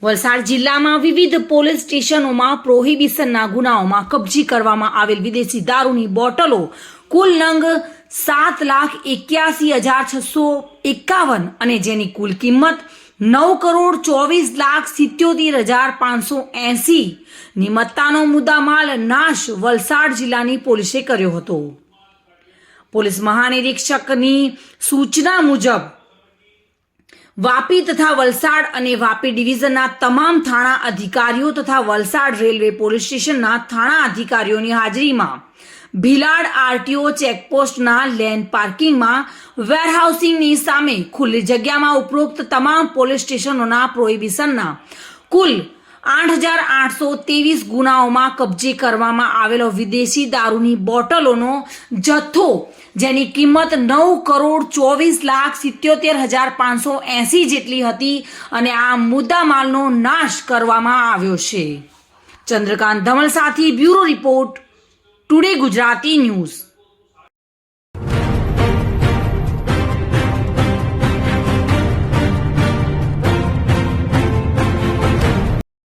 વલસાડ જિલ્લામાં વિવિધ પોલીસ સ્ટેશનોમાં પ્રોહિબિશનના ગુનાઓમાં કબજી કરવામાં આવેલ વિદેશી દારૂની બોટલો કુલ નંગ 7,81,651 અને જેની કુલ કિંમત 9,24,77,580 ની મત્તાનો મુદ્દામાલ નાશ વલસાડ જિલ્લાની પોલીસે કર્યો હતો। પોલીસ મહાનિરીક્ષકની સૂચના મુજબ વાપી તથા વલસાડ અને વાપી ડિવિઝનના તમામ થાણા અધિકારીઓ તથા વલસાડ રેલવે પોલીસ સ્ટેશનના થાણા અધિકારીઓની હાજરીમાં ભીલાડ આરટીઓ ચેકપોસ્ટના લેન પાર્કિંગમાં વેરહાઉસિંગની સામે ખુલ્લી જગ્યામાં ઉપરોક્ત તમામ પોલીસ સ્ટેશનોના પ્રોહિબિશનના કુલ 8,823 ગુનાઓમાં કબજે કરવામાં આવેલો વિદેશી દારૂની બોટલોનો જથ્થો જેની કિંમત 9,24,77,580 જેટલી હતી અને આ મુદ્દામાલનો નાશ કરવામાં આવ્યો છે। ચંદ્રકાંત ધમલ સાથે bureau report, today Gujarati news.